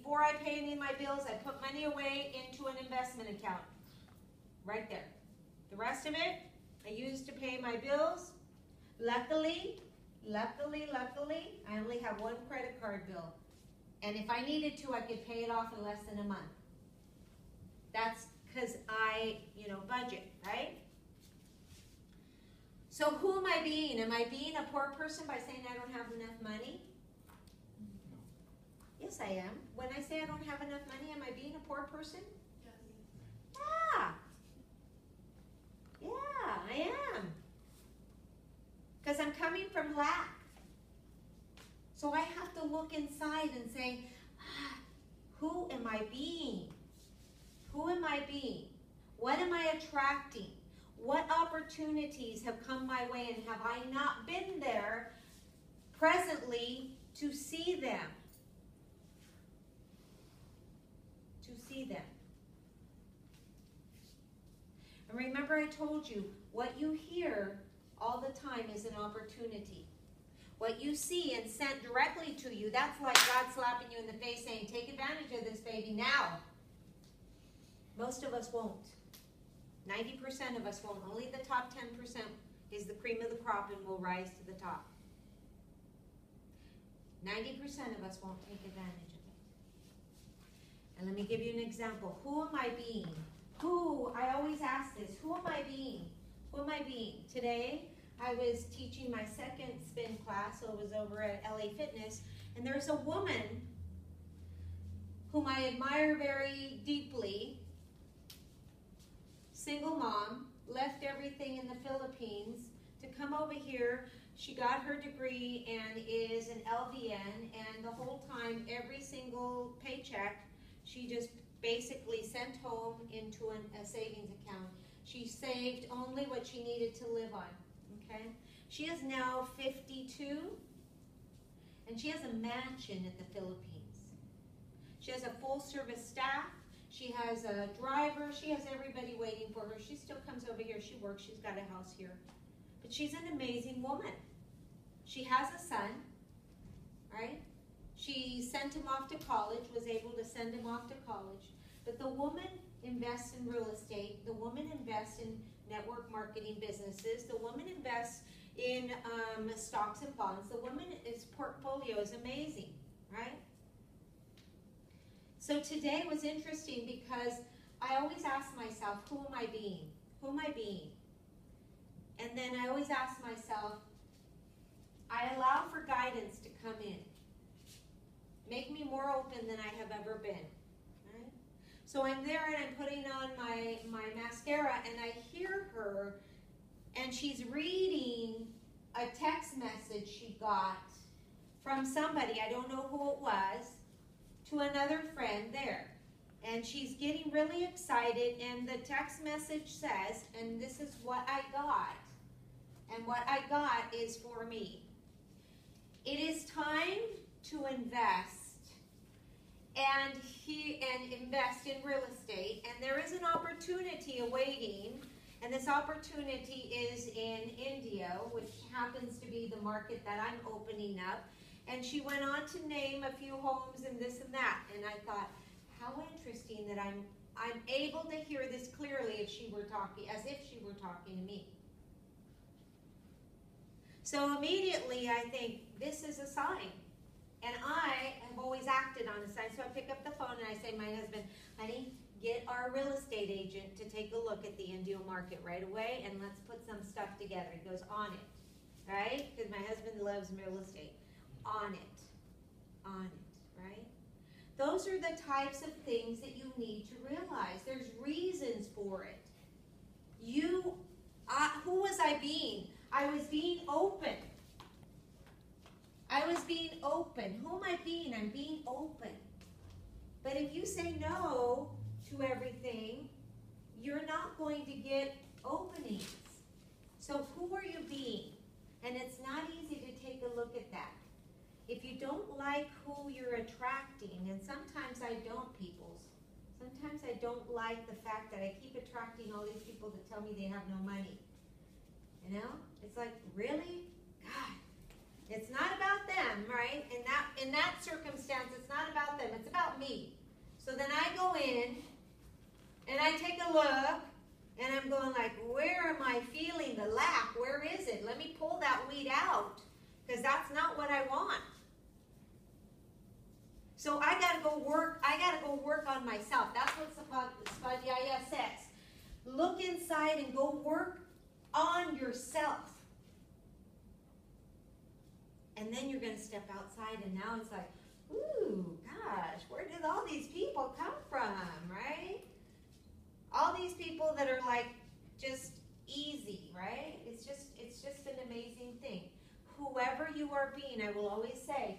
before I pay any of my bills, I put money away into an investment account. Right there. The rest of it, I use to pay my bills. Luckily, I only have one credit card bill. And if I needed to, I could pay it off in less than a month. That's because I, budget, right? So who am I being? Am I being a poor person by saying I don't have enough money? Yes, I am. When I say I don't have enough money, am I being a poor person? Yes. Yeah. Yeah, I am. Because I'm coming from lack. So I have to look inside and say, who am I being? Who am I being? What am I attracting? What opportunities have come my way and have I not been there presently to see them? To see them. And remember I told you, what you hear all the time is an opportunity. What you see and sent directly to you, that's like God slapping you in the face saying, take advantage of this baby now. Most of us won't. 90% of us won't. Only the top 10% is the cream of the crop and will rise to the top. 90% of us won't take advantage of it. And let me give you an example. Who am I being? I always ask this, who am I being? Who am I being? Today, I was teaching my second spin class, so it was over at LA Fitness, and there's a woman whom I admire very deeply, single mom, left everything in the Philippines to come over here. She got her degree and is an LVN, and the whole time, every single paycheck, she just basically sent home into a savings account. She saved only what she needed to live on, okay? She is now 52, and she has a mansion in the Philippines. She has a full-service staff. She has a driver. She has everybody waiting for her. She still comes over here. She works. She's got a house here. But she's an amazing woman. She has a son, right? She sent him off to college, was able to send him off to college. But the woman invests in real estate. The woman invests in network marketing businesses. The woman invests in stocks and bonds. The woman's portfolio is amazing, right? So today was interesting because I always ask myself, who am I being? Who am I being? And then I always ask myself, I allow for guidance to come in. Make me more open than I have ever been. Right? So I'm there and I'm putting on my mascara and I hear her and she's reading a text message she got from somebody, I don't know who it was, to another friend there. And she's getting really excited and the text message says, and this is what I got, and what I got is for me. It is time to invest and invest in real estate, and there is an opportunity awaiting, and this opportunity is in India, which happens to be the market that I'm opening up. And she went on to name a few homes and this and that, and I thought, how interesting that I'm able to hear this clearly if she were talking, as if she were talking to me. So immediately I think, this is a sign. And I have always acted on a sign. So I pick up the phone and I say to my husband, honey, get our real estate agent to take a look at the India market right away and let's put some stuff together. He goes, on it, right? Because my husband loves real estate. On it, right? Those are the types of things that you need to realize. There's reasons for it. Who was I being? I was being open. I was being open. Who am I being? I'm being open. But if you say no to everything, you're not going to get openings. So who are you being? And it's not easy to take a look at that. If you don't like who you're attracting, and sometimes I don't, peoples. Sometimes I don't like the fact that I keep attracting all these people that tell me they have no money. You know? It's like, really? God. It's not about them, right? In that circumstance, it's not about them. It's about me. weed. So then I go in and I take a look and I'm going like, where am I feeling the lack? Where is it? Let me pull that weed out because that's not what I want. So I got to go work. I got to go work on myself. That's what Svadhyaya says. Look inside and go work on yourself. And then you're going to step outside and now it's like, ooh, gosh, where did all these people come from, right? All these people that are like just easy, right? It's just an amazing thing. Whoever you are being, I will always say,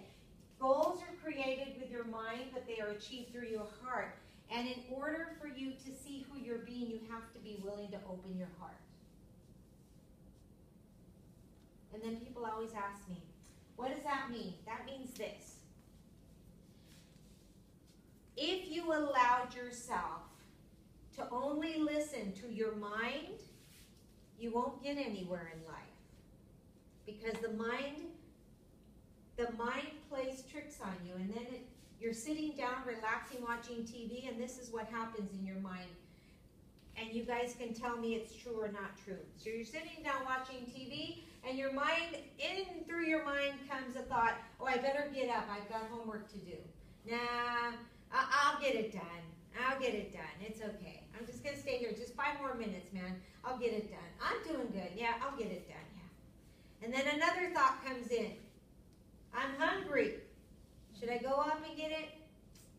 goals are created with your mind, but they are achieved through your heart. And in order for you to see who you're being, you have to be willing to open your heart. And then people always ask me, what does that mean? That means this. If you allowed yourself to only listen to your mind, you won't get anywhere in life. Because the mind plays tricks on you, and then you're sitting down, relaxing, watching TV, and this is what happens in your mind. And you guys can tell me it's true or not true. So you're sitting down watching TV, and your mind, through your mind comes a thought, oh, I better get up, I've got homework to do. Nah, I'll get it done. I'll get it done. It's okay. I'm just going to stay here just 5 more minutes, man. I'll get it done. I'm doing good. Yeah, I'll get it done. Yeah. And then another thought comes in. I'm hungry. Should I go up and get it?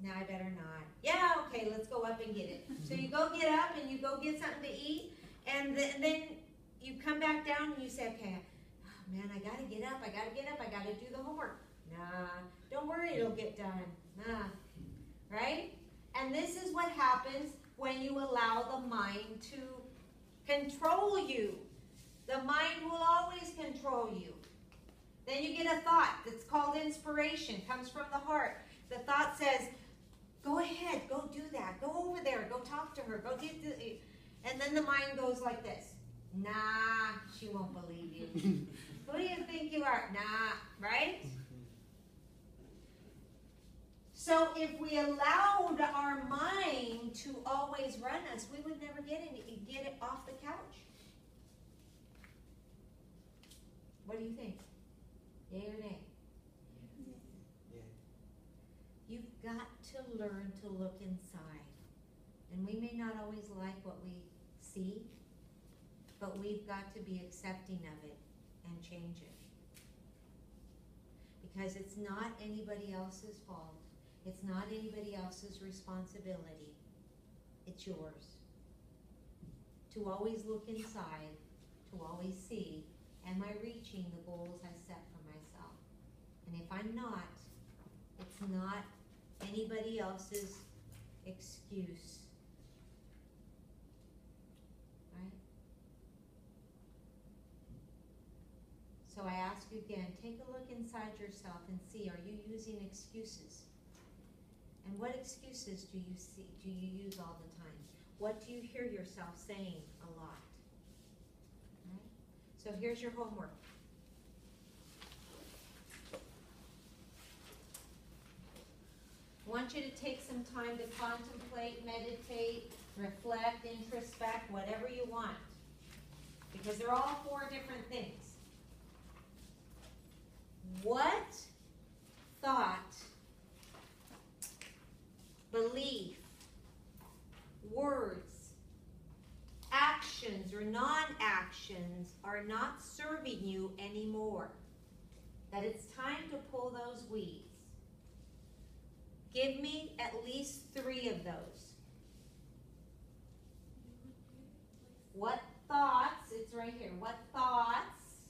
No, I better not. Yeah, okay, let's go up and get it. So you go get up and you go get something to eat, and then you come back down and you say, okay, oh man, I got to get up. I got to get up. I got to do the homework. Nah, don't worry, it'll get done. Nah, right? And this is what happens when you allow the mind to control you. The mind will always control you. Then you get a thought that's called inspiration, comes from the heart. The thought says, go ahead, go do that. Go over there, go talk to her, go do it. And then the mind goes like this. Nah, she won't believe you. Who do you think you are? Nah, right? So if we allowed our mind to always run us, we would never get it off the couch. What do you think? Yay or nay? Yeah. You've got to learn to look inside. And we may not always like what we see, but we've got to be accepting of it and change it. Because it's not anybody else's fault. It's not anybody else's responsibility. It's yours. To always look inside, to always see, am I reaching the goals I set for myself? And if I'm not, it's not anybody else's excuse. Right? So I ask you again, take a look inside yourself and see, are you using excuses? And what excuses do you use all the time? What do you hear yourself saying a lot? Right? So here's your homework. I want you to take some time to contemplate, meditate, reflect, introspect, whatever you want. Because they're all 4 different things. What thought, belief, words, actions or non-actions are not serving you anymore? That it's time to pull those weeds. Give me at least 3 of those. What thoughts, it's right here, what thoughts,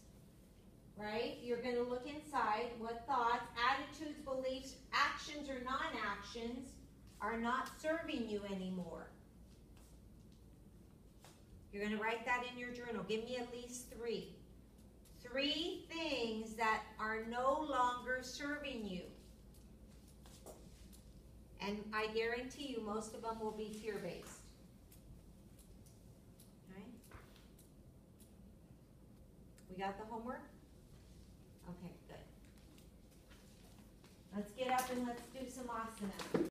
right? You're going to look inside. What thoughts, attitudes, beliefs, actions or non-actions are not serving you anymore? You're going to write that in your journal. Give me at least 3. 3 things that are no longer serving you. And I guarantee you most of them will be fear-based. Right? We got the homework? Okay, good. Let's get up and let's do some asana.